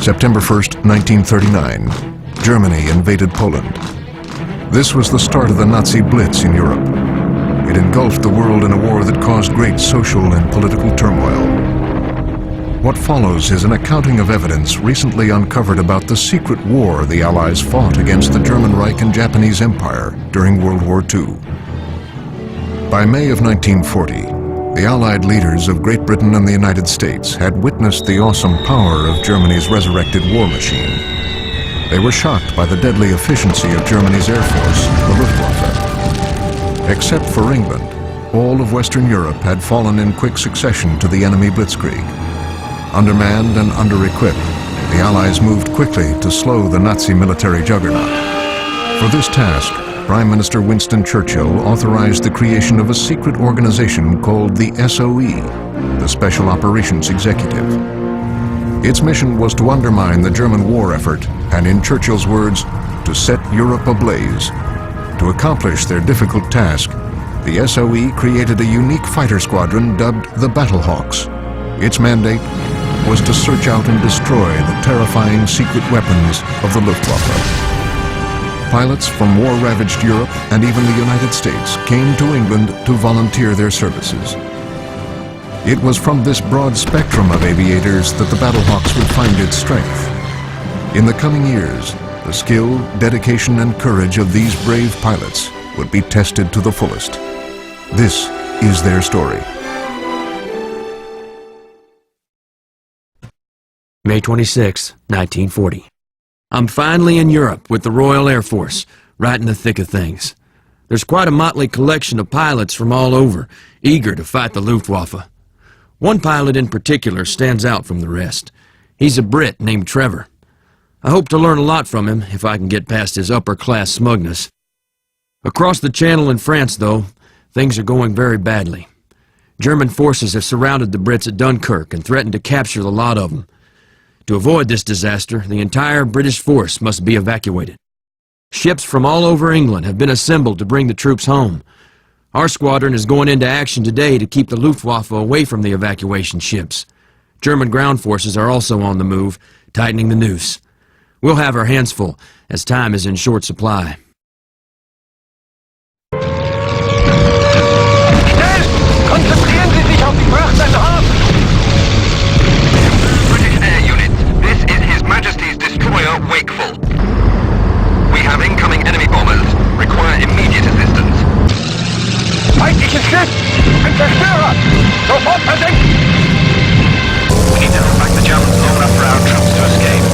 September 1st, 1939, Germany invaded Poland. This was the start of the Nazi Blitz in Europe. It engulfed the world in a war that caused great social and political turmoil. What follows is an accounting of evidence recently uncovered about the secret war the Allies fought against the German Reich and Japanese Empire during World War II. By May of 1940, the Allied leaders of Great Britain and the United States had witnessed the awesome power of Germany's resurrected war machine. They were shocked by the deadly efficiency of Germany's air force, the Luftwaffe. Except for England, all of Western Europe had fallen in quick succession to the enemy blitzkrieg. Undermanned and under-equipped, the Allies moved quickly to slow the Nazi military juggernaut. For this task, Prime Minister Winston Churchill authorized the creation of a secret organization called the SOE, the Special Operations Executive. Its mission was to undermine the German war effort and, in Churchill's words, to set Europe ablaze. To accomplish their difficult task, the SOE created a unique fighter squadron dubbed the Battle Hawks. Its mandate was to search out and destroy the terrifying secret weapons of the Luftwaffe. Pilots from war-ravaged Europe and even the United States came to England to volunteer their services. It was from this broad spectrum of aviators that the Battle Hawks would find its strength. In the coming years, the skill, dedication, and courage of these brave pilots would be tested to the fullest. This is their story. May 26, 1940. I'm finally in Europe with the Royal Air Force, right in the thick of things. There's quite a motley collection of pilots from all over, eager to fight the Luftwaffe. One pilot in particular stands out from the rest. He's a Brit named Trevor. I hope to learn a lot from him if I can get past his upper-class smugness. Across the Channel in France, though, things are going very badly. German forces have surrounded the Brits at Dunkirk and threatened to capture the lot of them. To avoid this disaster, the entire British force must be evacuated. Ships from all over England have been assembled to bring the troops home. Our squadron is going into action today to keep the Luftwaffe away from the evacuation ships. German ground forces are also on the move, tightening the noose. We'll have our hands full, as time is in short supply. Konzentrieren Sie sich auf die Fracht an Hafen! British Air Unit, this is His Majesty's destroyer Wakeful. We have incoming enemy bombers. Require immediate assistance. Feindliches Schiff! Ein Zerstörer! Sofort versenken! We need to hold back the Germans long enough for our troops to escape.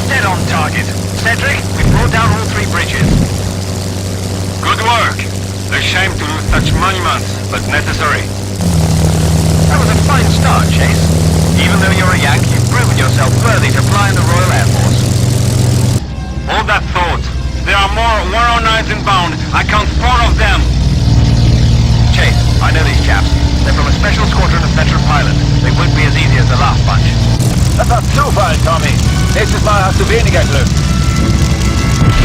Dead on target. Cedric, we brought down all 3 bridges. Good work. A shame to lose such monuments, but necessary. That was a fine start, Chase. Even though you're a Yank, you've proven yourself worthy to fly in the Royal Air Force. Hold that thought. There are more 109s inbound. I count 4 of them. Chase, I know these chaps. They're from a special squadron of veteran pilots. They won't be as easy as the last bunch. Das war Zufall, Tommy. Nächstes Mal hast du weniger Glück.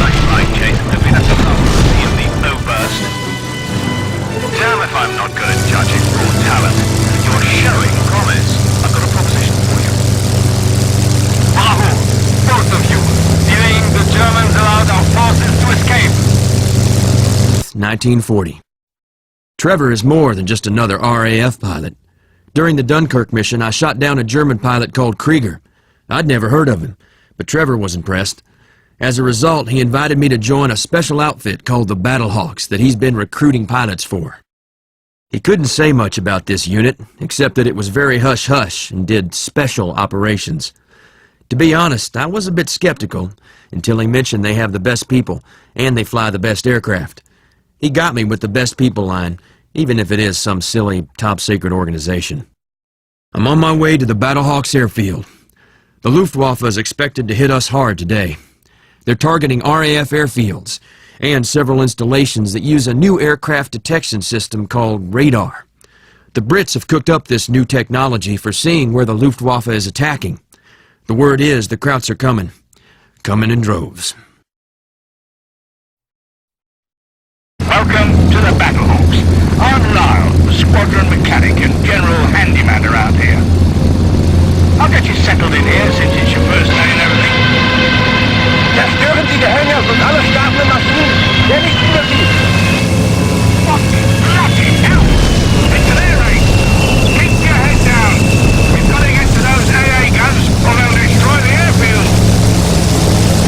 Nice flight, Chase. Have been at the velocity of the O-burst. Damn if I'm not good at judging raw talent. You're showing promise. I've got a proposition for you. Bravo! Both of you! Delaying the Germans allowed our forces to escape! 1940. Trevor is more than just another RAF pilot. During the Dunkirk mission, I shot down a German pilot called Krieger. I'd never heard of him, but Trevor was impressed. As a result, he invited me to join a special outfit called the Battle Hawks that he's been recruiting pilots for. He couldn't say much about this unit, except that it was very hush-hush and did special operations. To be honest, I was a bit skeptical until he mentioned they have the best people and they fly the best aircraft. He got me with the best people line, even if it is some silly, top-secret organization. I'm on my way to the Battle Hawks airfield. The Luftwaffe is expected to hit us hard today. They're targeting RAF airfields and several installations that use a new aircraft detection system called radar. The Brits have cooked up this new technology for seeing where the Luftwaffe is attacking. The word is the Krauts are coming in droves. Welcome to the Battle Hawks. I'm Lyle, squadron mechanic and general handyman around here. I'll get you settled in here since it's your first day and everything. Zerstören Sie die Hänger und alle startenden Maschinen, der nicht übersieht. What bloody hell? It's an air raid. Keep your head down. We've got to get to those AA guns or they'll destroy the airfield.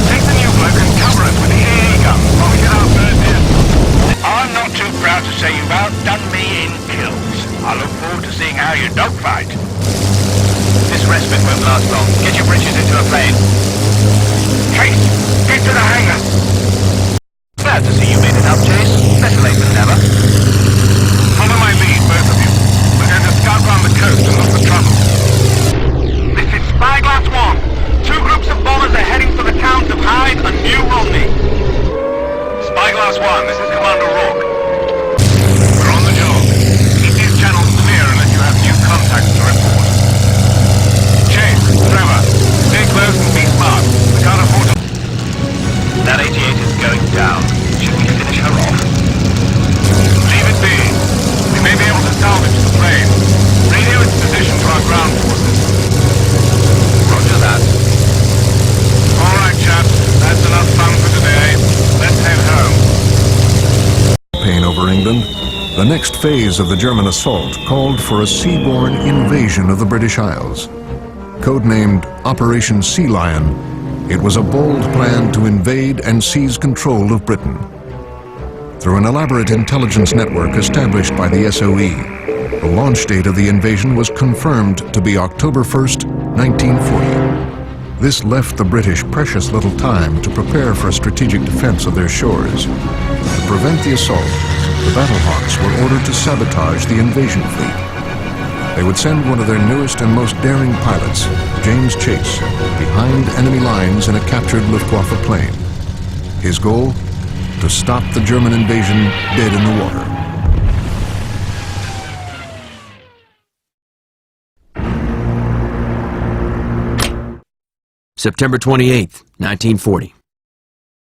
Take the new bloke and cover us with the AA gun while we get our first in. I'm not too proud to say you've outdone me in kills. I look forward to seeing how you dogfight. This respite won't last long. Get your bridges into a plane. Chase, get to the hangar. Glad to see you made it up, Chase. Better late than never. Follow my lead, both of you. We're going to scout round the coast and look for trouble. This is Spyglass 1. Two groups of bombers are heading for the towns of Hyde and New Romney. Spyglass 1, this is Commander Rourke. We're on the job. Keep these channels clear unless you have new contacts to report. Chase, Trevor, stay close and be smart. We can't afford to... That 88 is going down. Should we finish her off? Leave it be. We may be able to salvage the plane. Radio its position to our ground forces. Roger that. All right, chaps. That's enough fun for today. Let's head home. Campaign over England, the next phase of the German assault called for a seaborne invasion of the British Isles. Codenamed Operation Sea Lion, it was a bold plan to invade and seize control of Britain. Through an elaborate intelligence network established by the SOE, the launch date of the invasion was confirmed to be October 1st, 1940. This left the British precious little time to prepare for a strategic defense of their shores. To prevent the assault, the Battlehawks were ordered to sabotage the invasion fleet. They would send one of their newest and most daring pilots, James Chase, behind enemy lines in a captured Luftwaffe plane. His goal? To stop the German invasion dead in the water. September 28th, 1940.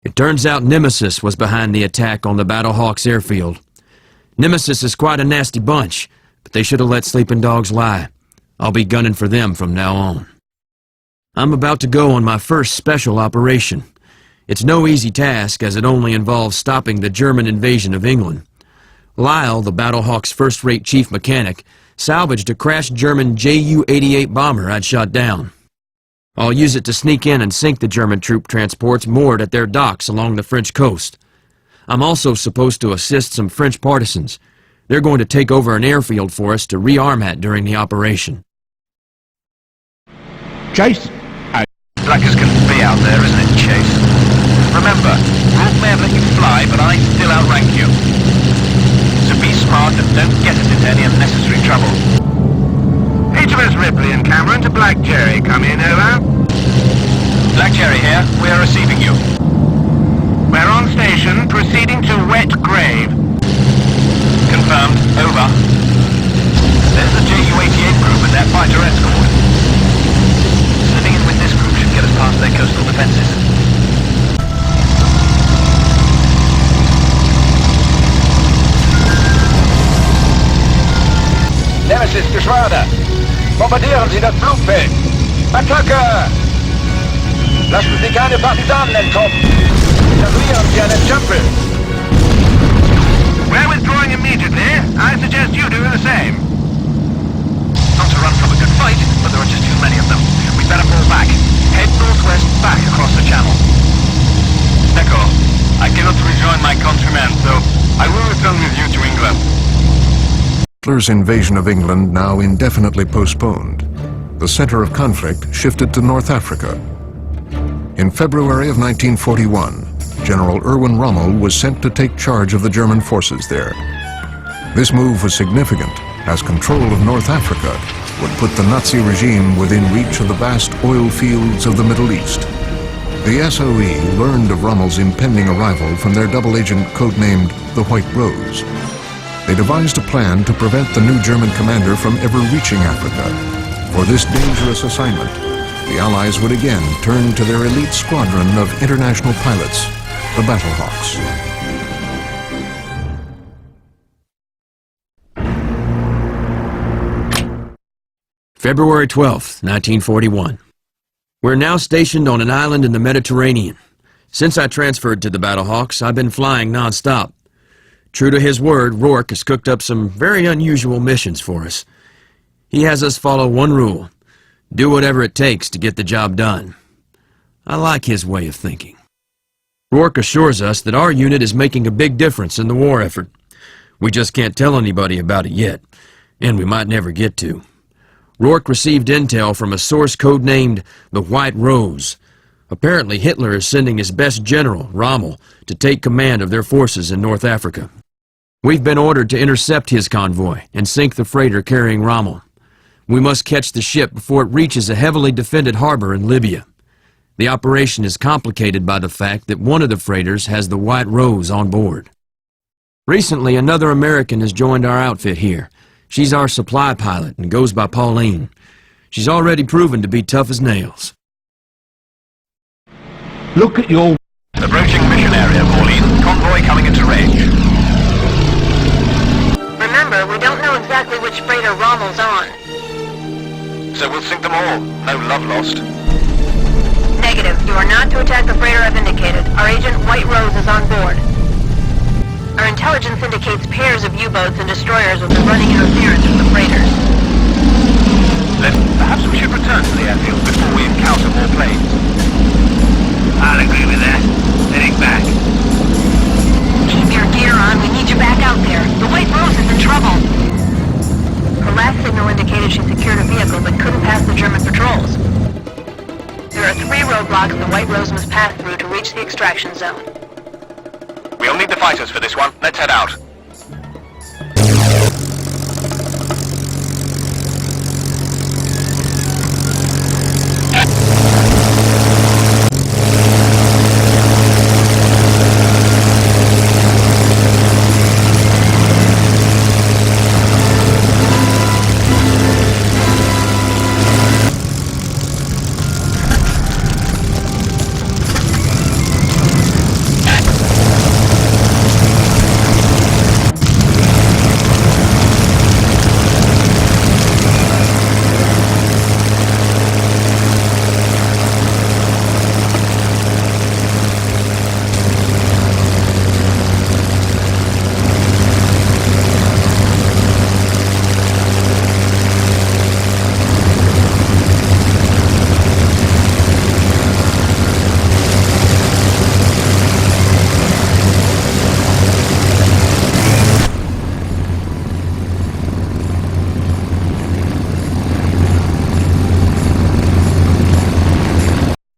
It turns out Nemesis was behind the attack on the Battlehawks airfield. Nemesis is quite a nasty bunch, but they should have let sleeping dogs lie. I'll be gunning for them from now on. I'm about to go on my first special operation. It's no easy task, as it only involves stopping the German invasion of England. Lyle, the Battlehawk's first-rate chief mechanic, salvaged a crashed German Ju-88 bomber I'd shot down. I'll use it to sneak in and sink the German troop transports moored at their docks along the French coast. I'm also supposed to assist some French partisans. They're going to take over an airfield for us to rearm at during the operation. Chase? Black as can be out there, isn't it, Chase? Remember, Rourke may have let you fly, but I still outrank you. So be smart and don't get us into any unnecessary trouble. HMS Ripley and Cameron to Black Jerry. Come in, over. Black Jerry here. We are receiving you. We're on station, proceeding to Wet Grave. Confirmed. Over. There's the Ju-88 group and their fighter escort. Slipping in with this group should get us past their coastal defenses. Nemesis, Geschwader! Bombardieren Sie das Flugfeld! Attacke! Lassen Sie keine Partisanen entkommen! Etablieren Sie einen Jumpel! We're withdrawing immediately. I suggest you do the same. Not to run from a good fight, but there are just too many of them. We'd better fall back. Head northwest back across the channel. Echo, I cannot rejoin my countrymen, so I will return with you to England. Hitler's invasion of England now indefinitely postponed. The center of conflict shifted to North Africa. In February of 1941, General Erwin Rommel was sent to take charge of the German forces there. This move was significant, as control of North Africa would put the Nazi regime within reach of the vast oil fields of the Middle East. The SOE learned of Rommel's impending arrival from their double agent codenamed the White Rose. They devised a plan to prevent the new German commander from ever reaching Africa. For this dangerous assignment, the Allies would again turn to their elite squadron of international pilots, the Battlehawks. February 12th, 1941. We're now stationed on an island in the Mediterranean. Since I transferred to the Battlehawks, I've been flying non-stop. True to his word, Rourke has cooked up some very unusual missions for us. He has us follow one rule: do whatever it takes to get the job done. I like his way of thinking. Rourke assures us that our unit is making a big difference in the war effort. We just can't tell anybody about it yet, and we might never get to. Rourke received intel from a source codenamed the White Rose. Apparently Hitler is sending his best general, Rommel, to take command of their forces in North Africa. We've been ordered to intercept his convoy and sink the freighter carrying Rommel. We must catch the ship before it reaches a heavily defended harbor in Libya. The operation is complicated by the fact that one of the freighters has the White Rose on board. Recently, another American has joined our outfit here. She's our supply pilot and goes by Pauline. She's already proven to be tough as nails. Look at your... Approaching mission area, Pauline. Convoy coming into range. Remember, we don't know exactly which freighter Rommel's on. So we'll sink them all. No love lost. Negative. You are not to attack the freighter I've indicated. Our agent, White Rose, is on board. Our intelligence indicates pairs of U-boats and destroyers will be running interference with the freighters. Then perhaps we should return to the airfield before we encounter more planes. I'll agree with that. Heading back. Keep your gear on. We need you back out there. The White Rose is in trouble. Her last signal indicated she secured a vehicle but couldn't pass the German patrols. There are 3 roadblocks the White Rose must pass through to reach the extraction zone. We'll need the fighters for this one. Let's head out.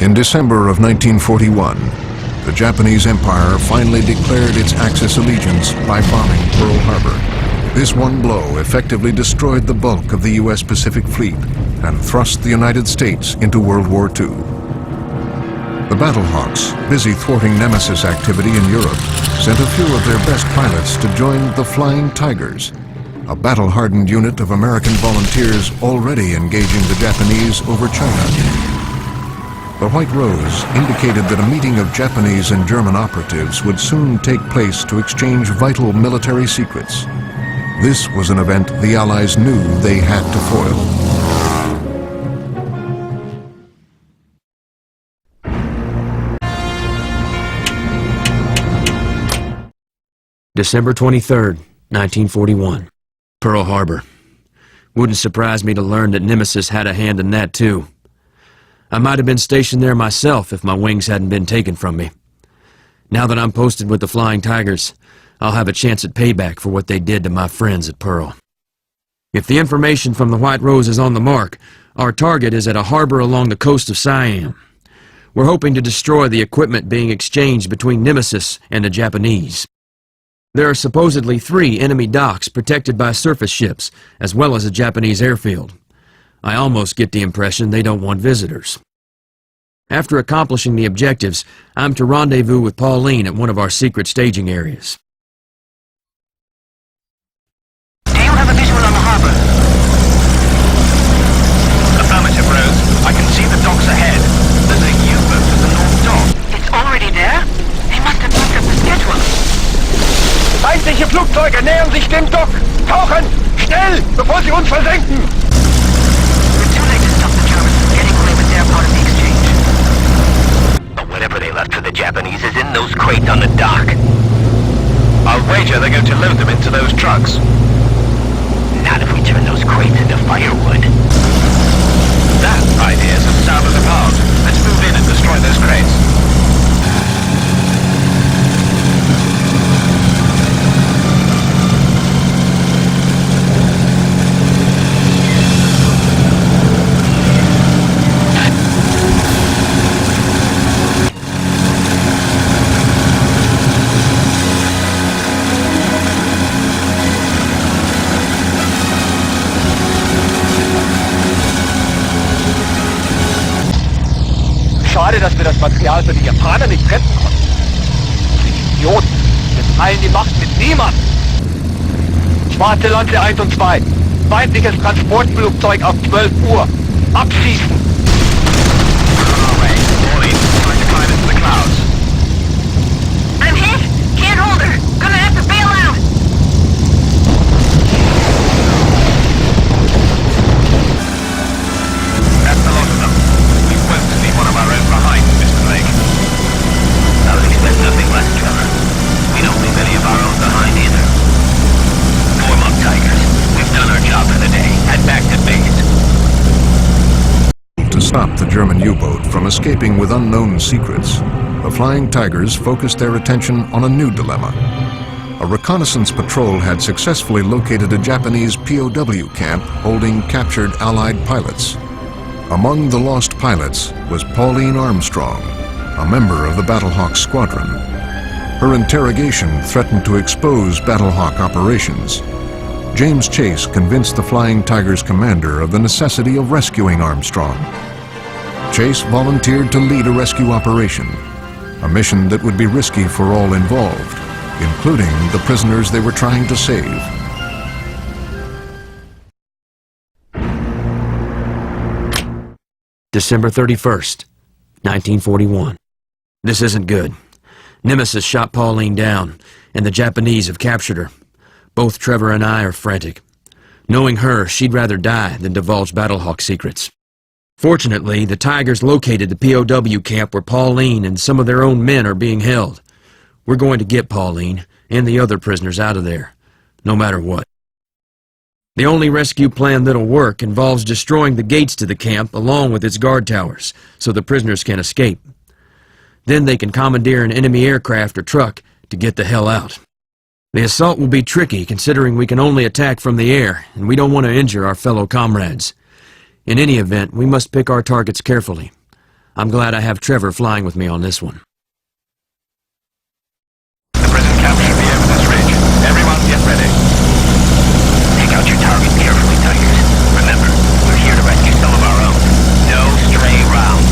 In December of 1941, the Japanese Empire finally declared its Axis allegiance by bombing Pearl Harbor. This one blow effectively destroyed the bulk of the U.S. Pacific Fleet and thrust the United States into World War II. The Battlehawks, busy thwarting Nemesis activity in Europe, sent a few of their best pilots to join the Flying Tigers, a battle-hardened unit of American volunteers already engaging the Japanese over China. The White Rose indicated that a meeting of Japanese and German operatives would soon take place to exchange vital military secrets. This was an event the Allies knew they had to foil. December 23rd, 1941. Pearl Harbor. Wouldn't surprise me to learn that Nemesis had a hand in that too. I might have been stationed there myself if my wings hadn't been taken from me. Now that I'm posted with the Flying Tigers, I'll have a chance at payback for what they did to my friends at Pearl. If the information from the White Rose is on the mark, our target is at a harbor along the coast of Siam. We're hoping to destroy the equipment being exchanged between Nemesis and the Japanese. There are supposedly 3 enemy docks protected by surface ships, as well as a Japanese airfield. I almost get the impression they don't want visitors. After accomplishing the objectives, I'm to rendezvous with Pauline at one of our secret staging areas. Do you have a visual on the harbor? Affirmative, Rose. I can see the docks ahead. There's a U-boat at the north dock. It's already there? They must have moved up the schedule. Feindliche Flugzeuge nähern sich dem Dock! Tauchen! Schnell, bevor sie uns versenken! Whatever they left for the Japanese is in those crates on the dock. I'll wager they're going to load them into those trucks. Not if we turn those crates into firewood. That idea's as sound as a part. Let's move in and destroy those crates. Schade, dass wir das Material für die Japaner nicht retten konnten. Die Idioten. Wir teilen die Macht mit niemandem. Schwarze Lanze 1 und 2. Feindliches Transportflugzeug auf 12 Uhr. Abschießen! Norway, Pauline, trying to climb into the clouds. I'm hit! Can't hold her! Gonna have to bail out! That's the lot of them. We won't leave one of our own behind, Mr. Blake. I would expect nothing less, Trevor. We don't leave any of our own behind either. Form up, Tigers. We've done our job for the day. Head back to base. To stop the German U-boat from escaping with unknown secrets, the Flying Tigers focused their attention on a new dilemma. A reconnaissance patrol had successfully located a Japanese POW camp holding captured Allied pilots. Among the lost pilots was Pauline Armstrong, a member of the Battlehawk squadron. Her interrogation threatened to expose Battlehawk operations. James Chase convinced the Flying Tigers commander of the necessity of rescuing Armstrong. Chase volunteered to lead a rescue operation, a mission that would be risky for all involved, including the prisoners they were trying to save. December 31st, 1941. This isn't good. Nemesis shot Pauline down, and the Japanese have captured her. Both Trevor and I are frantic. Knowing her, she'd rather die than divulge Battlehawk secrets. Fortunately, the Tigers located the POW camp where Pauline and some of their own men are being held. We're going to get Pauline and the other prisoners out of there, no matter what. The only rescue plan that'll work involves destroying the gates to the camp along with its guard towers, so the prisoners can escape. Then they can commandeer an enemy aircraft or truck to get the hell out. The assault will be tricky considering we can only attack from the air, and we don't want to injure our fellow comrades. In any event, we must pick our targets carefully. I'm glad I have Trevor flying with me on this one. The prison camp should be over this ridge. Everyone get ready. Take out your targets carefully, Tigers. Remember, we're here to rescue some of our own. No stray rounds.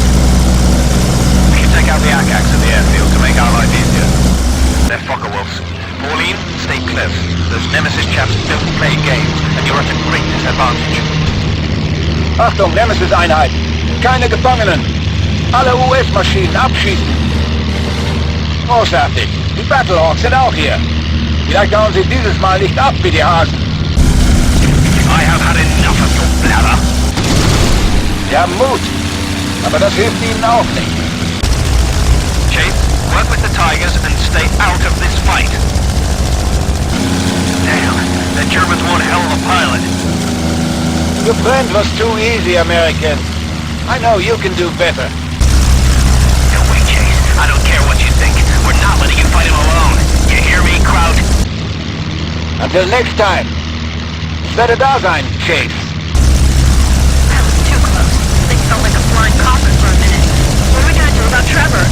We can take out the ACACs in the airfield to make our life easier. They're Fokker Wolves. Pauline, stay close. Those Nemesis chaps don't play games, and you're at a great disadvantage. Achtung, Nemesis-Einheit! Keine Gefangenen! Alle US-Maschinen abschießen! Großartig! Die Battlehawks sind auch hier! Vielleicht hauen sie dieses Mal nicht ab wie die Hasen! I have had enough of your blather. Sie haben Mut, aber das hilft ihnen auch nicht. Chase, work with the Tigers and stay out of this fight. Damn, the Germans want hell of a pilot. Your plan was too easy, American. I know you can do better. No way, Chase. I don't care what you think. We're not letting you fight him alone. You hear me, Kraut? Until next time. Ich werde da sein, Chase. That was too close. Things felt like a flying coffin for a minute. What are we gonna do about Trevor?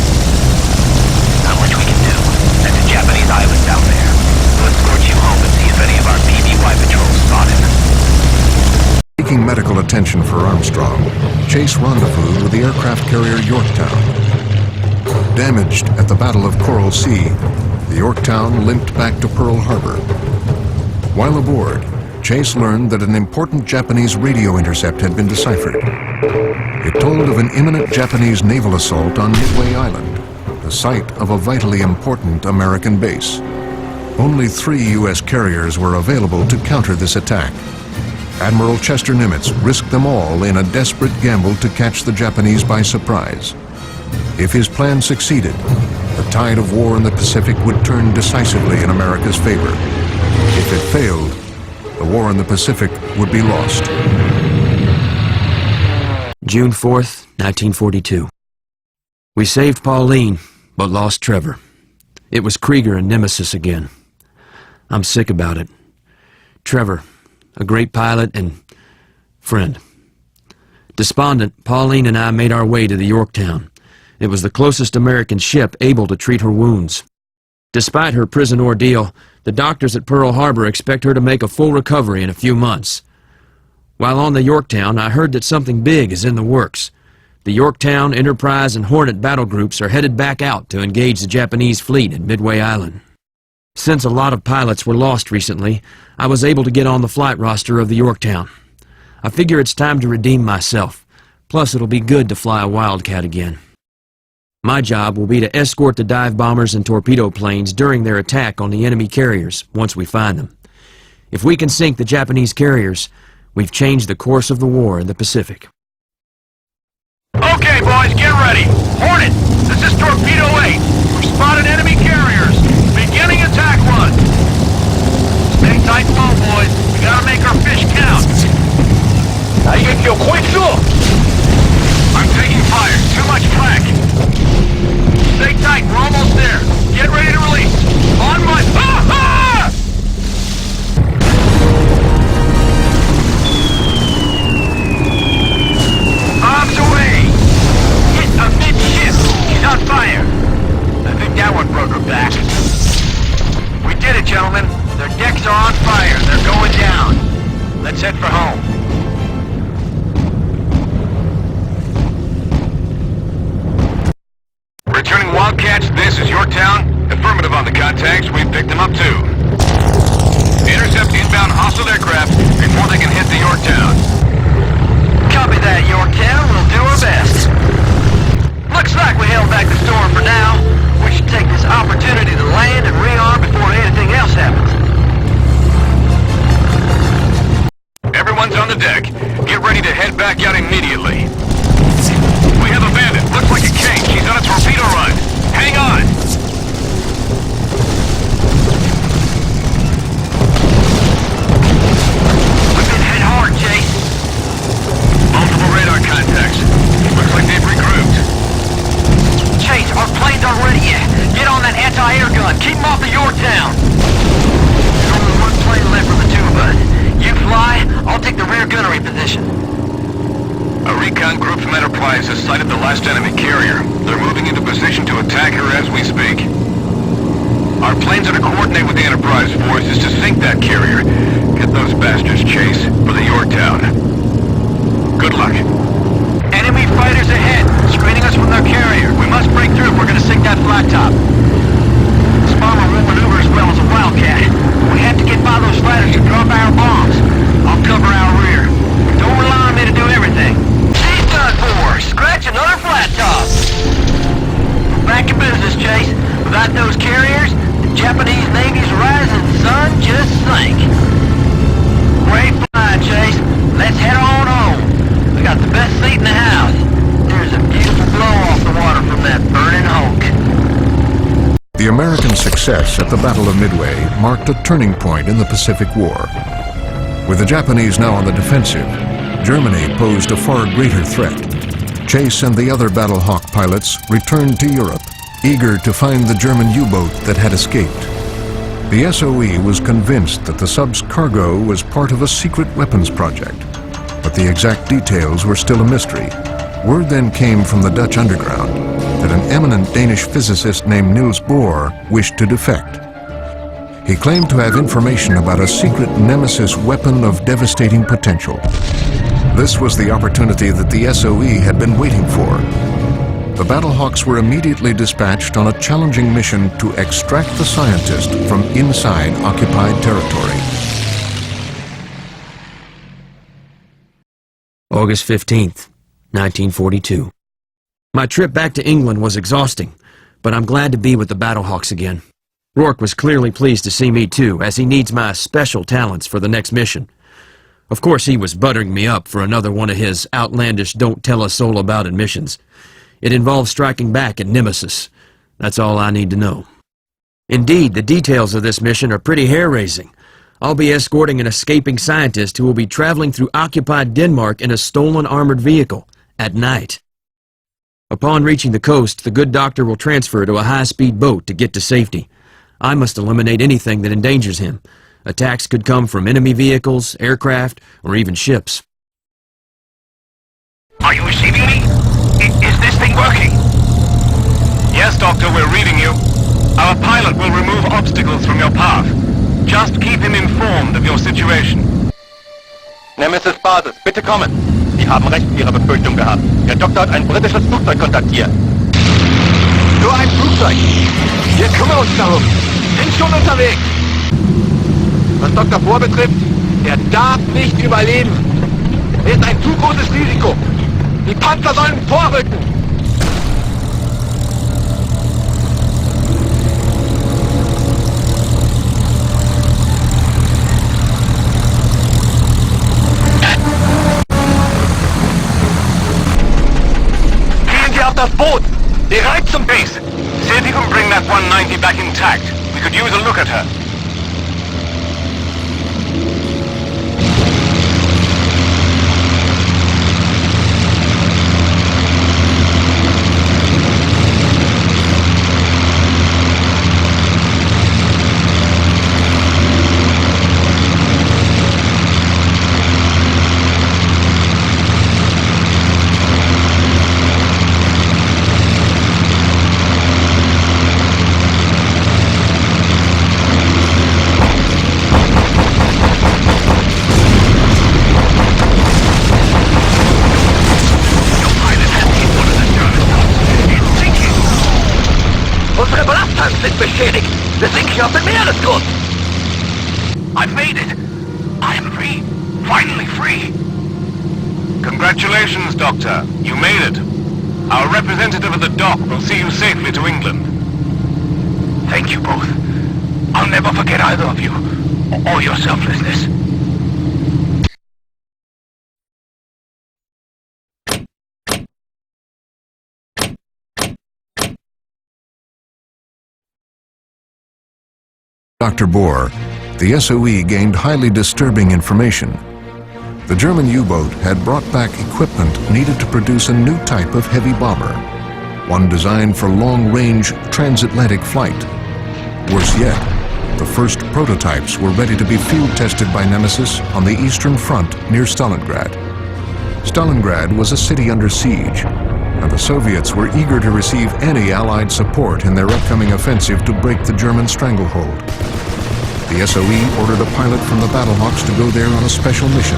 Not much we can do. That's a Japanese island down there. We'll escort you home and see if any of our PBY patrols spot him. Seeking medical attention for Armstrong, Chase rendezvoused with the aircraft carrier Yorktown. Damaged at the Battle of Coral Sea, the Yorktown limped back to Pearl Harbor. While aboard, Chase learned that an important Japanese radio intercept had been deciphered. It told of an imminent Japanese naval assault on Midway Island, the site of a vitally important American base. Only 3 U.S. carriers were available to counter this attack. Admiral Chester Nimitz risked them all in a desperate gamble to catch the Japanese by surprise. If his plan succeeded, the tide of war in the Pacific would turn decisively in America's favor. If it failed, the war in the Pacific would be lost. June 4th, 1942. We saved Pauline, but lost Trevor. It was Krieger and Nemesis again. I'm sick about it. Trevor, a great pilot and friend. Despondent, Pauline and I made our way to the Yorktown. It was the closest American ship able to treat her wounds. Despite her prison ordeal, the doctors at Pearl Harbor expect her to make a full recovery in a few months. While on the Yorktown, I heard that something big is in the works. The Yorktown, Enterprise, and Hornet battle groups are headed back out to engage the Japanese fleet at Midway Island. Since a lot of pilots were lost recently, I was able to get on the flight roster of the Yorktown. I figure it's time to redeem myself. Plus, it'll be good to fly a Wildcat again. My job will be to escort the dive bombers and torpedo planes during their attack on the enemy carriers once we find them. If we can sink the Japanese carriers, we've changed the course of the war in the Pacific. Okay, boys, get ready. Hornet, this is Torpedo 8. We've spotted enemy carriers. Beginning attack run. Stay tight and low, boys. We gotta make our fish count. I'm taking fire. Too much flak. Stay tight. We're almost there. Get ready to release. On my... Ah! Arms away! Hit amidship! She's on fire! I think that one broke her back. We did it, gentlemen. Their decks are on fire. They're going down. Let's head for home. Returning Wildcats, this is Yorktown. Affirmative on the contacts. We've picked them up too. Intercept inbound hostile aircraft before they can hit the Yorktown. Copy that, Yorktown. We'll do our best. Looks like we held back the storm for now. We should take this opportunity to land and rearm before anything else happens. Everyone's on the deck. Get ready to head back out immediately. We have a bandit. Looks like a king. She's on a torpedo run. Hang on! We've been hit hard, Chase. Multiple radar contacts. Looks like they've regrouped. Chase, our planes aren't ready yet. Get on that anti-air gun. Keep them off the Yorktown. There's only one plane left for the two of us. You fly, I'll take the rear gunnery position. A recon group from Enterprise has sighted the last enemy carrier. They're moving into position to attack her as we speak. Our planes are to coordinate with the Enterprise forces to sink that carrier. Get those bastards, Chase, for the Yorktown. Good luck. Enemy fighters ahead, screening us from their carrier. We must break through if we're gonna sink that flat top. This bomber won't maneuver as well as a Wildcat. We have to get by those fighters to drop our bombs. I'll cover our rear. Don't rely on me to do everything. She's done for. Scratch another flat top. We're back in business, Chase. Without those carriers, the Japanese Navy's rising sun just sank. Great flying, Chase. Let's head on home. We got the best seat in the house. There's a beautiful glow off the water from that burning hulk. The American success at the Battle of Midway marked a turning point in the Pacific War. With the Japanese now on the defensive, Germany posed a far greater threat. Chase and the other Battle Hawk pilots returned to Europe, eager to find the German U-boat that had escaped. The SOE was convinced that the sub's cargo was part of a secret weapons project, but the exact details were still a mystery. Word then came from the Dutch underground that an eminent Danish physicist named Niels Bohr wished to defect. He claimed to have information about a secret Nemesis weapon of devastating potential. This was the opportunity that the SOE had been waiting for. The Battlehawks were immediately dispatched on a challenging mission to extract the scientist from inside occupied territory. August 15th, 1942. My trip back to England was exhausting, but I'm glad to be with the Battlehawks again. Rourke was clearly pleased to see me too, as he needs my special talents for the next mission. Of course, he was buttering me up for another one of his outlandish don't tell a soul about it missions. It involves striking back at Nemesis. That's all I need to know. Indeed, the details of this mission are pretty hair-raising. I'll be escorting an escaping scientist who will be traveling through occupied Denmark in a stolen armored vehicle at night. Upon reaching the coast, the good doctor will transfer to a high-speed boat to get to safety. I must eliminate anything that endangers him. Attacks could come from enemy vehicles, aircraft, or even ships. Are you receiving me? Is this thing working? Yes, Doctor, we're reading you. Our pilot will remove obstacles from your path. Just keep him informed of your situation. Nemesis Basis, bitte kommen. Sie haben recht in Ihrer Befürchtung gehabt. Der Doktor hat ein britisches Flugzeug kontaktiert. Nur ein Flugzeug. Wir kümmern uns darum. Sind schon unterwegs. Was Dr. Bohr betrifft, er darf nicht überleben. Er ist ein zu großes Risiko. Die Panzer sollen vorrücken. Zielen Sie auf das Boot. Bereit zum Base, see if you can bring that 190 back intact. We could use a look at her. Sind beschädigt. Wir sinken auf den Meeresgrund. I've made it. I am free. Finally free. Congratulations, Doctor. You made it. Our representative at the dock will see you safely to England. Thank you both. I'll never forget either of you, or your selflessness. Dr. Bohr, the SOE gained highly disturbing information. The German U-boat had brought back equipment needed to produce a new type of heavy bomber, one designed for long-range transatlantic flight. Worse yet, the first prototypes were ready to be field-tested by Nemesis on the Eastern Front near Stalingrad. Stalingrad was a city under siege, and the Soviets were eager to receive any Allied support in their upcoming offensive to break the German stranglehold. The SOE ordered a pilot from the Battlehawks to go there on a special mission.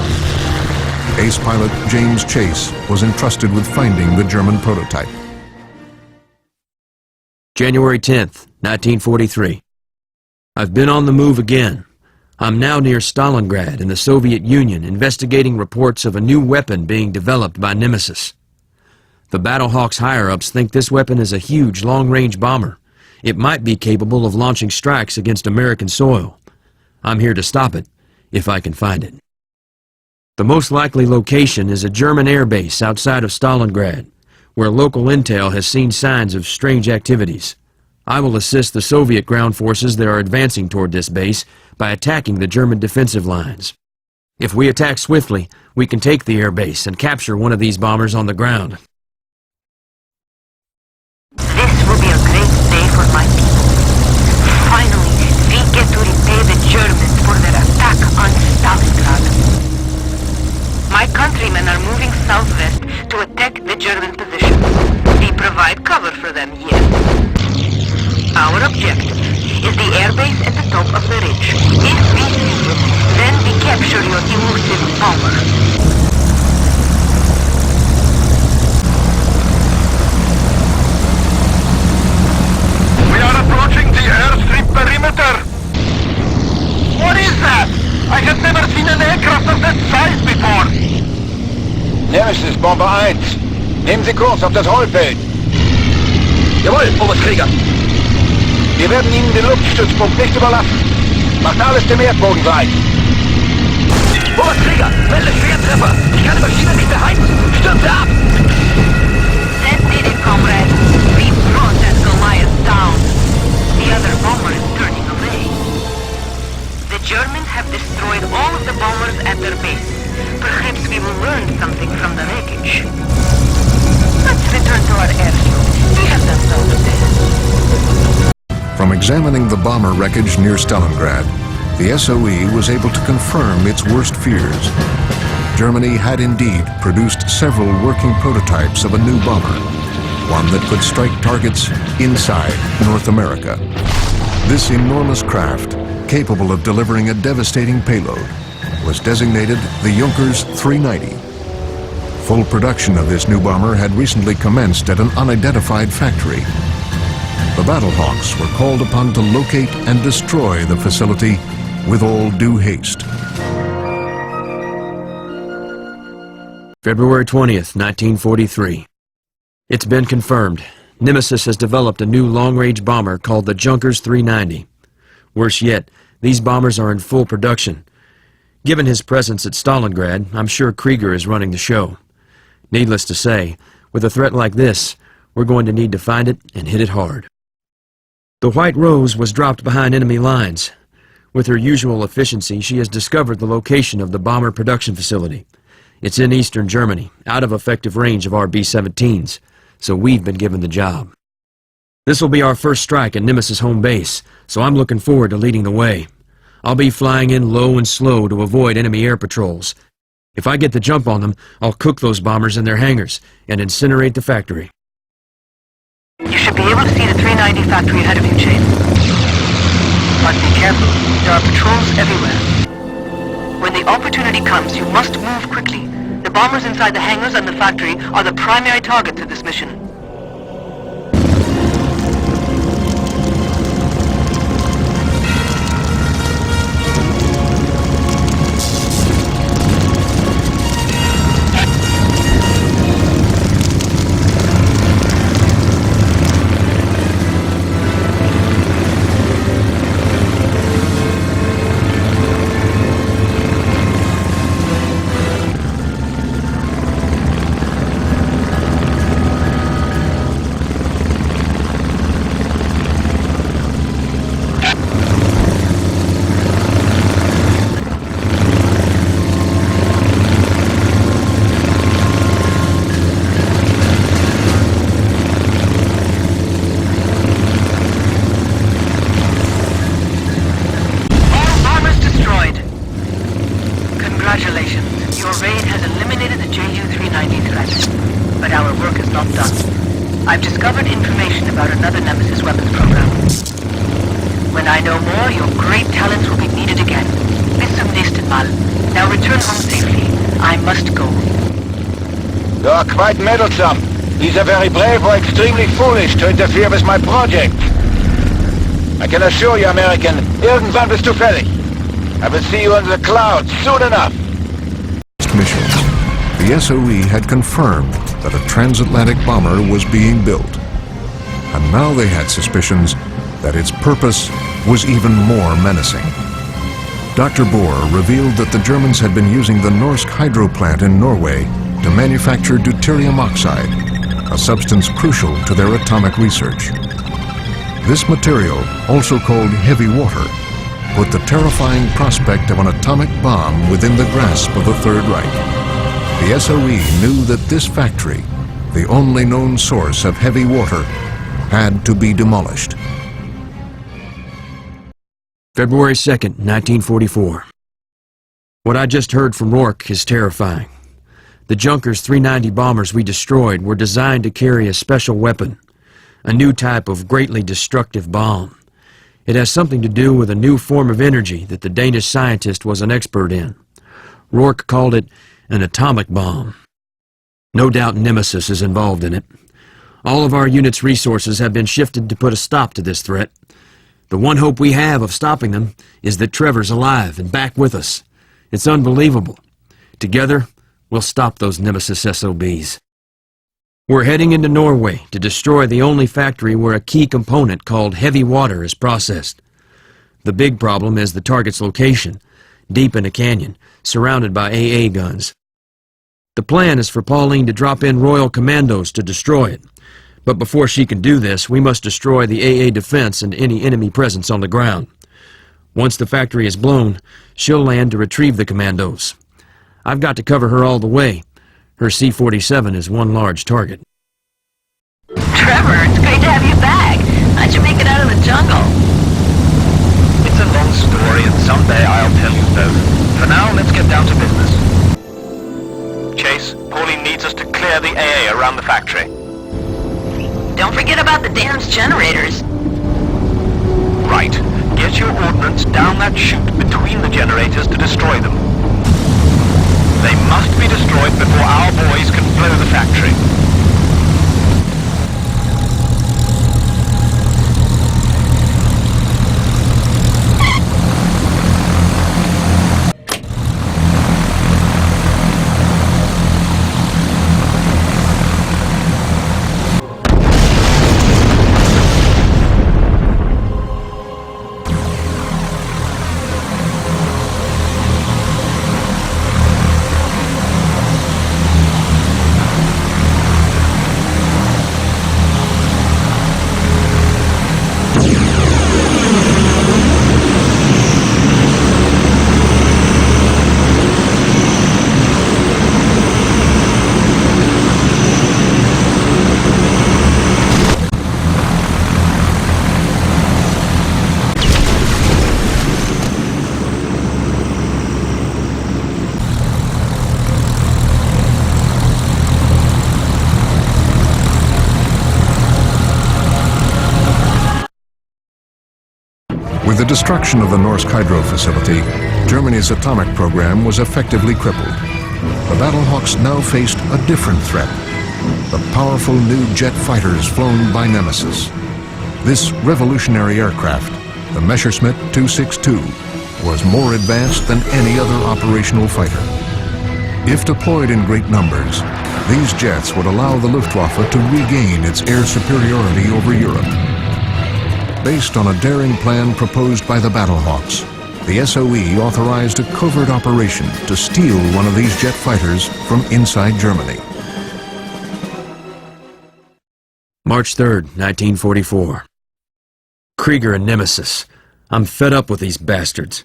Ace pilot James Chase was entrusted with finding the German prototype. January 10th, 1943. I've been on the move again. I'm now near Stalingrad in the Soviet Union investigating reports of a new weapon being developed by Nemesis. The Battlehawks higher-ups think this weapon is a huge long-range bomber. It might be capable of launching strikes against American soil. I'm here to stop it, if I can find it. The most likely location is a German airbase outside of Stalingrad, where local intel has seen signs of strange activities. I will assist the Soviet ground forces that are advancing toward this base by attacking the German defensive lines. If we attack swiftly, we can take the airbase and capture one of these bombers on the ground. This will be a great day for my people. Finally, we get to repay the Germans for their attack on Stalingrad. My countrymen are moving southwest to attack the German position. We provide cover for them, yes. Our objective is the airbase at the top of the ridge. If we seize it, then we capture your elusive bomber. We are approaching the airstrip perimeter. What is that? I have never seen an aircraft of that size before. Nemesis Bomber 1. Nehmen Sie Kurs auf das Rollfeld. Jawohl, Oberstkrieger. Wir werden Ihnen den Luftstützpunkt nicht überlassen. Macht alles dem Erdboden gleich. Oberstkrieger, melde Schwertreffer. Ich kann die Maschine nicht mehr heizen. Stürze ab! Send me the comrade. We brought that Goliath down. The other bomber is turning away. The Germans have destroyed all of the bombers at their base. Perhaps we will learn something from the wreckage. Let's return to our airfield. We have done so today. From examining the bomber wreckage near Stalingrad, the SOE was able to confirm its worst fears. Germany had indeed produced several working prototypes of a new bomber, one that could strike targets inside North America. This enormous craft, capable of delivering a devastating payload, was designated the Junkers 390. Full production of this new bomber had recently commenced at an unidentified factory. The Battlehawks were called upon to locate and destroy the facility with all due haste. February 20th, 1943. It's been confirmed. Nemesis has developed a new long-range bomber called the Junkers 390. Worse yet, these bombers are in full production. Given his presence at Stalingrad, I'm sure Krieger is running the show. Needless to say, with a threat like this, we're going to need to find it and hit it hard. The White Rose was dropped behind enemy lines. With her usual efficiency, she has discovered the location of the bomber production facility. It's in eastern Germany, out of effective range of our B-17s, so we've been given the job. This will be our first strike at Nemesis home base, so I'm looking forward to leading the way. I'll be flying in low and slow to avoid enemy air patrols. If I get the jump on them, I'll cook those bombers in their hangars and incinerate the factory. You should be able to see the 390 factory ahead of you, Chase. But be careful. There are patrols everywhere. When the opportunity comes, you must move quickly. The bombers inside the hangars and the factory are the primary targets of this mission. Congratulations. Your raid has eliminated the Ju-390 threat. But our work is not done. I've discovered information about another Nemesis weapons program. When I know more, your great talents will be needed again. Bis zum nächsten Mal. Now return home safely. I must go. You are quite meddlesome. Either very brave or extremely foolish to interfere with my project. I can assure you, American, irgendwann bist du fertig. I will see you in the clouds soon enough. Missions, the SOE had confirmed that a transatlantic bomber was being built. And now they had suspicions that its purpose was even more menacing. Dr. Bohr revealed that the Germans had been using the Norsk hydro plant in Norway to manufacture deuterium oxide, a substance crucial to their atomic research. This material, also called heavy water, put the terrifying prospect of an atomic bomb within the grasp of the Third Reich. The SOE knew that this factory, the only known source of heavy water, had to be demolished. February 2nd, 1944. What I just heard from Rourke is terrifying. The Junkers 390 bombers we destroyed were designed to carry a special weapon, a new type of greatly destructive bomb. It has something to do with a new form of energy that the Danish scientist was an expert in. Rourke called it an atomic bomb. No doubt Nemesis is involved in it. All of our unit's resources have been shifted to put a stop to this threat. The one hope we have of stopping them is that Trevor's alive and back with us. It's unbelievable. Together, we'll stop those Nemesis SOBs. We're heading into Norway to destroy the only factory where a key component called heavy water is processed. The big problem is the target's location, deep in a canyon, surrounded by AA guns. The plan is for Pauline to drop in Royal Commandos to destroy it, But before she can do this, we must destroy the AA defense and any enemy presence on the ground. Once the factory is blown, she'll land to retrieve the commandos. I've got to cover her all the way. Her C-47 is one large target. Trevor, it's great to have you back. How'd you make it out of the jungle? It's a long story, and someday I'll tell you both. For now, let's get down to business. Chase, Pauline needs us to clear the AA around the factory. Don't forget about the dam's generators. Right. Get your ordnance down that chute between the generators to destroy them. They must be destroyed before our boys can blow the factory. With the destruction of the Norsk Hydro facility, Germany's atomic program was effectively crippled. The Battlehawks now faced a different threat: the powerful new jet fighters flown by Nemesis. This revolutionary aircraft, the Messerschmitt 262, was more advanced than any other operational fighter. If deployed in great numbers, these jets would allow the Luftwaffe to regain its air superiority over Europe. Based on a daring plan proposed by the Battlehawks, the SOE authorized a covert operation to steal one of these jet fighters from inside Germany. March 3rd, 1944. Krieger and Nemesis. I'm fed up with these bastards.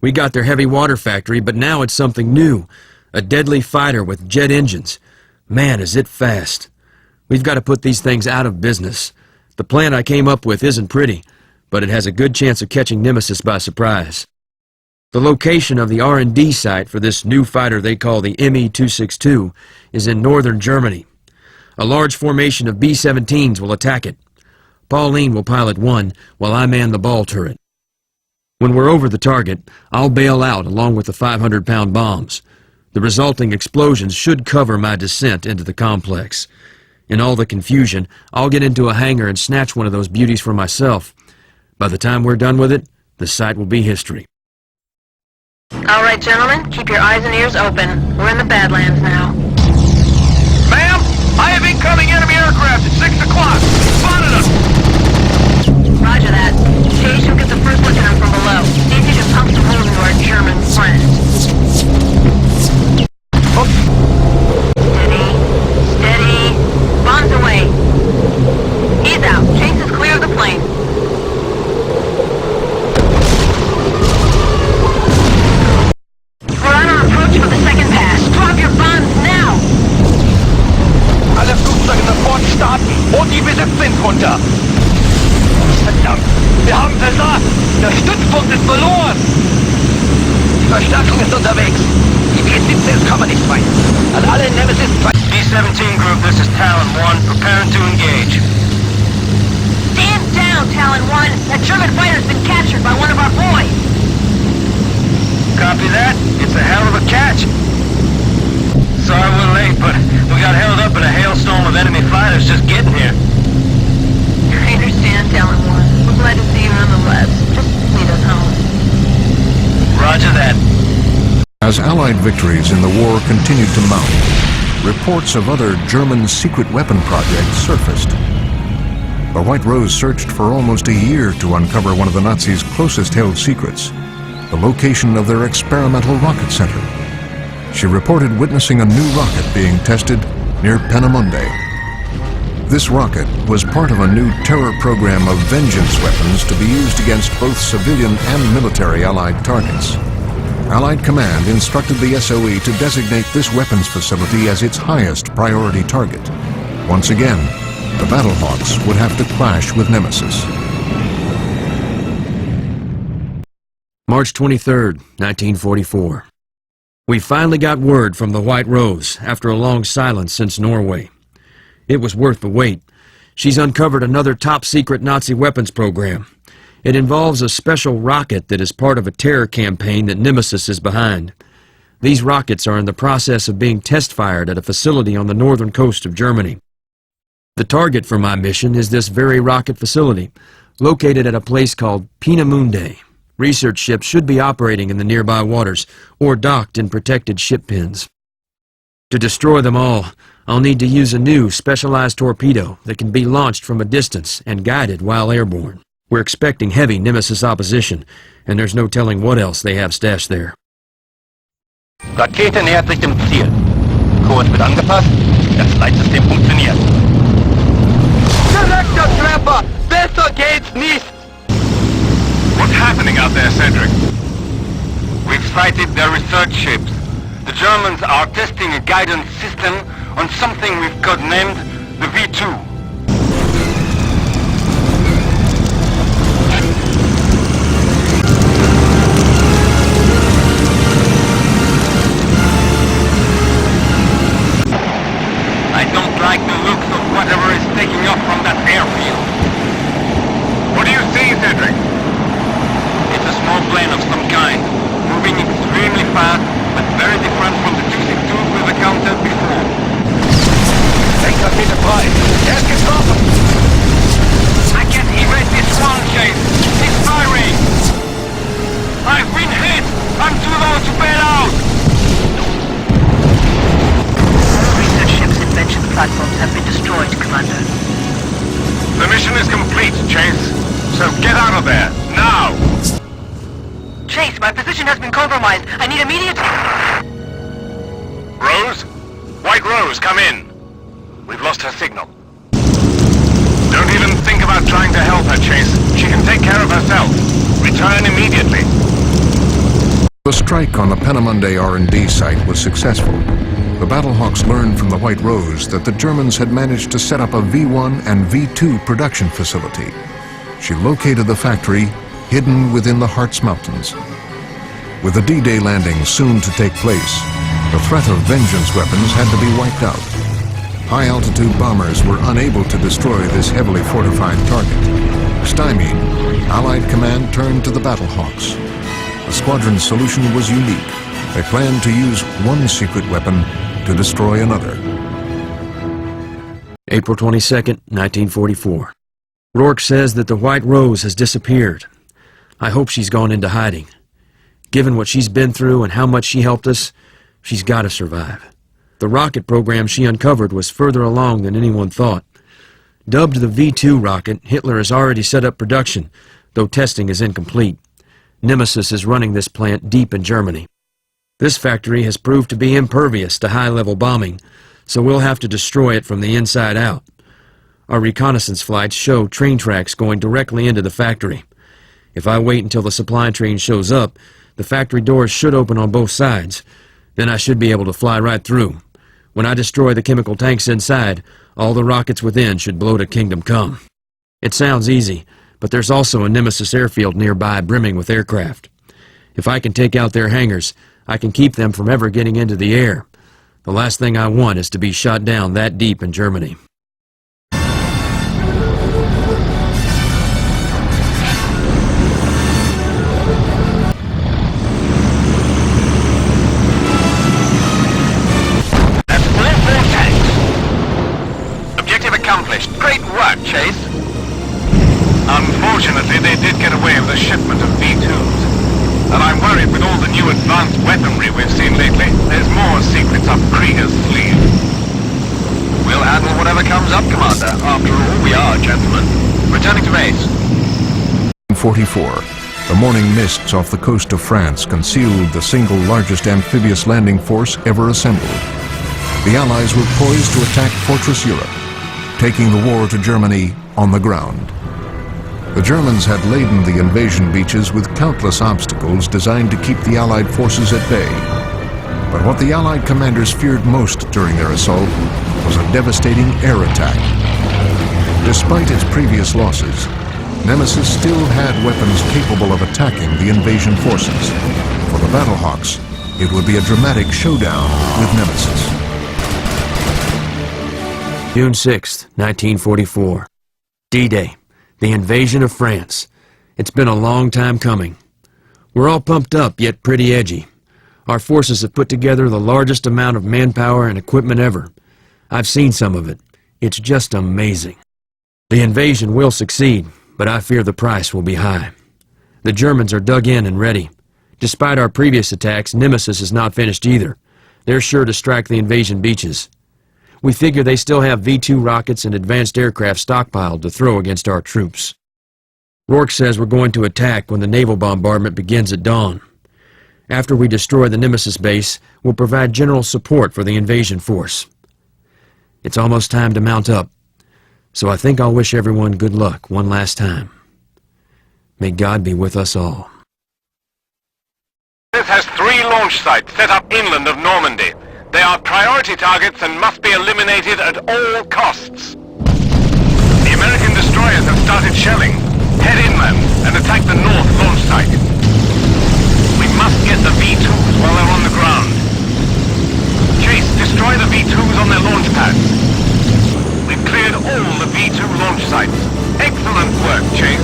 We got their heavy water factory, but now it's something new. A deadly fighter with jet engines. Man, is it fast. We've got to put these things out of business. The plan I came up with isn't pretty, but it has a good chance of catching Nemesis by surprise. The location of the R&D site for this new fighter they call the ME-262 is in northern Germany. A large formation of B-17s will attack it. Pauline will pilot one while I man the ball turret. When we're over the target, I'll bail out along with the 500-pound bombs. The resulting explosions should cover my descent into the complex. In all the confusion, I'll get into a hangar and snatch one of those beauties for myself. By the time we're done with it, the site will be history. All right, gentlemen, keep your eyes and ears open. We're in the Badlands now. Ma'am, I have incoming enemy aircraft at 6 o'clock. Spotted us! Roger that. Chase, you'll get the first look at them from below. See if you can pump some holes into our German friends. Steady. Steady. Bombs away. He's out. Chase is clear of the plane. We're on our approach for the second pass. Drop your bombs now! Alle Flugzeuge sofort starten und die Besatzung runter. Verdammt, wir haben versagt. Der Stützpunkt ist verloren. Die Verstärkung ist unterwegs. Die B-17s kommen nicht weit. An alle Nemesis... B-17 group, this is Talon 1, preparing to engage. Stand down, Talon 1! That German fighter's been captured by one of our boys! Copy that. It's a hell of a catch. Sorry we're late, but we got held up in a hailstorm of enemy fighters just getting here. I understand, Talon 1. We're glad to see you nonetheless. Just lead us home. Roger that. As Allied victories in the war continued to mount, reports of other German secret weapon projects surfaced. The White Rose searched for almost a year to uncover one of the Nazis' closest held secrets, the location of their experimental rocket center. She reported witnessing a new rocket being tested near Peenemünde. This rocket was part of a new terror program of vengeance weapons to be used against both civilian and military Allied targets. Allied command instructed the SOE to designate this weapons facility as its highest priority target. Once again, the Battlehawks would have to clash with Nemesis. March 23rd, 1944. We finally got word from the White Rose after a long silence since Norway. It was worth the wait. She's uncovered another top-secret Nazi weapons program. It involves a special rocket that is part of a terror campaign that Nemesis is behind. These rockets are in the process of being test-fired at a facility on the northern coast of Germany. The target for my mission is this very rocket facility, located at a place called Peenemünde. Research ships should be operating in the nearby waters or docked in protected ship pens. To destroy them all, I'll need to use a new specialized torpedo that can be launched from a distance and guided while airborne. We're expecting heavy Nemesis opposition, and there's no telling what else they have stashed there. Rakete nähert sich dem Ziel. Kurs wird angepasst. Das Leitsystem funktioniert. Selector Trapper! Besser geht's nicht! What's happening out there, Cedric? We've sighted their research ships. The Germans are testing a guidance system on something we've codenamed the V2. I don't like the looks of whatever is taking off from that airfield. What do you see, Cedric? It's a small plane of some kind, moving extremely fast, but very different from the 262s we've encountered before. Denkrakete frei! Er ist getroffen! I can't erase this one, Chase! It's firing! I've been hit! I'm too low to bail out! Research ships and venture platforms have been destroyed, Commander. The mission is complete, Chase. So get out of there, now! Chase, my position has been compromised. I need immediate... Rose? White Rose, come in. We've lost her signal. Don't even think about trying to help her, Chase. She can take care of herself. Return immediately. The strike on the Peenemünde R&D site was successful. The Battlehawks learned from the White Rose that the Germans had managed to set up a V1 and V2 production facility. She located the factory hidden within the Harz Mountains. With the D-Day landing soon to take place, the threat of vengeance weapons had to be wiped out. High-altitude bombers were unable to destroy this heavily fortified target. Stymied, Allied command turned to the Battlehawks. The squadron's solution was unique. They planned to use one secret weapon to destroy another. April 22nd, 1944. Rourke says that the White Rose has disappeared. I hope she's gone into hiding. Given what she's been through and how much she helped us, she's got to survive. The rocket program she uncovered was further along than anyone thought. Dubbed the V2 rocket, Hitler has already set up production, though testing is incomplete. Nemesis is running this plant deep in Germany. This factory has proved to be impervious to high-level bombing, so we'll have to destroy it from the inside out. Our reconnaissance flights show train tracks going directly into the factory. If I wait until the supply train shows up, the factory doors should open on both sides. Then I should be able to fly right through. When I destroy the chemical tanks inside, all the rockets within should blow to Kingdom Come. It sounds easy, but there's also a Nemesis airfield nearby brimming with aircraft. If I can take out their hangars, I can keep them from ever getting into the air. The last thing I want is to be shot down that deep in Germany. Accomplished. Great work, Chase. Unfortunately, they did get away with a shipment of V2s. And I'm worried with all the new advanced weaponry we've seen lately, there's more secrets up Krieger's sleeve. We'll handle whatever comes up, Commander. After all, we are gentlemen. Returning to base. 44. The morning mists off the coast of France concealed the single largest amphibious landing force ever assembled. The Allies were poised to attack Fortress Europe. taking the war to Germany on the ground. The Germans had laden the invasion beaches with countless obstacles designed to keep the Allied forces at bay. But what the Allied commanders feared most during their assault was a devastating air attack. Despite its previous losses, Nemesis still had weapons capable of attacking the invasion forces. For the Battlehawks, it would be a dramatic showdown with Nemesis. June 6th, 1944. D-Day, the invasion of France. It's been a long time coming. We're all pumped up, yet pretty edgy. Our forces have put together the largest amount of manpower and equipment ever. I've seen some of it. It's just amazing. The invasion will succeed, but I fear the price will be high. The Germans are dug in and ready. Despite our previous attacks, Nemesis is not finished either. They're sure to strike the invasion beaches. We figure they still have V-2 rockets and advanced aircraft stockpiled to throw against our troops. Rourke says we're going to attack when the naval bombardment begins at dawn. After we destroy the Nemesis base, we'll provide general support for the invasion force. It's almost time to mount up, so I think I'll wish everyone good luck one last time. May God be with us all. This has 3 launch sites set up inland of Normandy. They are priority targets and must be eliminated at all costs. The American destroyers have started shelling. Head inland and attack the north launch site. We must get the V-2s while they're on the ground. Chase, destroy the V-2s on their launch pads. We've cleared all the V-2 launch sites. Excellent work, Chase.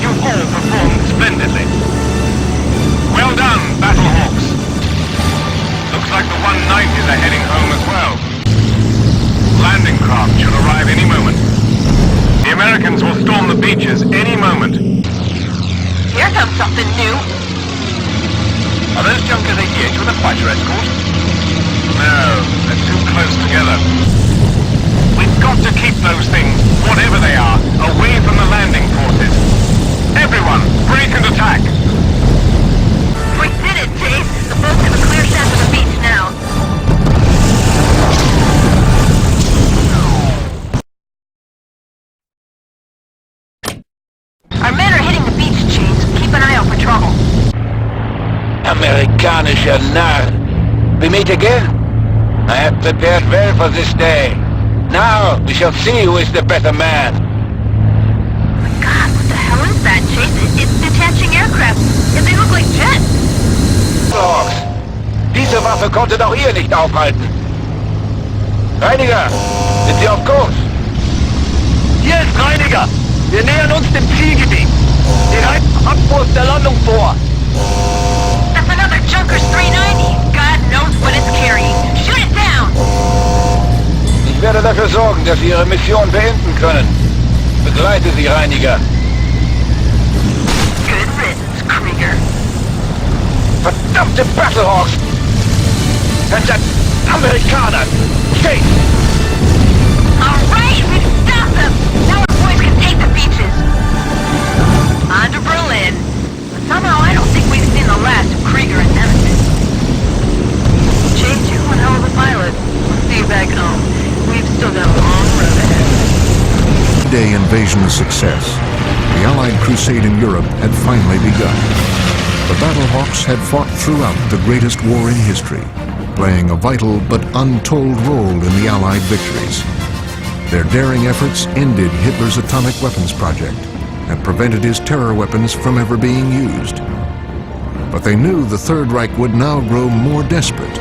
You've all performed splendidly. Well done, Battlehawks. Looks like the 190s are heading home as well. Landing craft should arrive any moment. The Americans will storm the beaches any moment. Here comes something new. Are those junkers engaged with a fighter escort? No, they're too close together. We've got to keep those things, whatever they are, away from the landing forces. Everyone, break and attack! We did it, Chase. The boats have a clear shot of the beach now. Our men are hitting the beach, Chase. Keep an eye out for trouble. Amerikanischer Narr. We meet again? I have prepared well for this day. Now we shall see who is the better man. Oh my God, what the hell is that, Chase? It's detaching aircraft, and they look like jets. Hawks. Diese Waffe konnte doch ihr nicht aufhalten. Reiniger, sind Sie auf Kurs? Hier ist Reiniger! Wir nähern uns dem Zielgebiet! Bereiten Abwurf der Landung vor! That's another Junkers 390! God knows what it's carrying! Shoot it down! Ich werde dafür sorgen, dass Sie Ihre Mission beenden können. Begleite Sie, Reiniger. Good riddance, Krieger. Verdammte Battlehawks! Das sind Amerikaner! Chase! All right, we've stopped them! Now our boys can take the beaches! On to Berlin. But somehow I don't think we've seen the last of Krieger and Nemesis. Chase, you're one hell of a pilot. We'll see you back home. We've still got a long road ahead. D-Day invasion success. The Allied crusade in Europe had finally begun. The Battlehawks had fought throughout the greatest war in history, playing a vital but untold role in the Allied victories. Their daring efforts ended Hitler's atomic weapons project and prevented his terror weapons from ever being used. But they knew the Third Reich would now grow more desperate,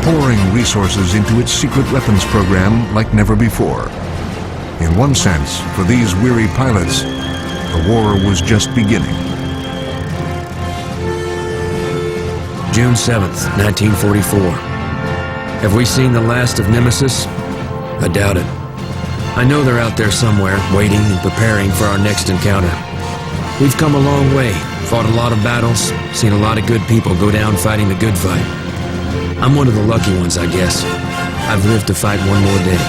pouring resources into its secret weapons program like never before. In one sense, for these weary pilots, the war was just beginning. June 7th, 1944. Have we seen the last of Nemesis? I doubt it. I know they're out there somewhere, waiting and preparing for our next encounter. We've come a long way, fought a lot of battles, seen a lot of good people go down fighting the good fight. I'm one of the lucky ones, I guess. I've lived to fight one more day.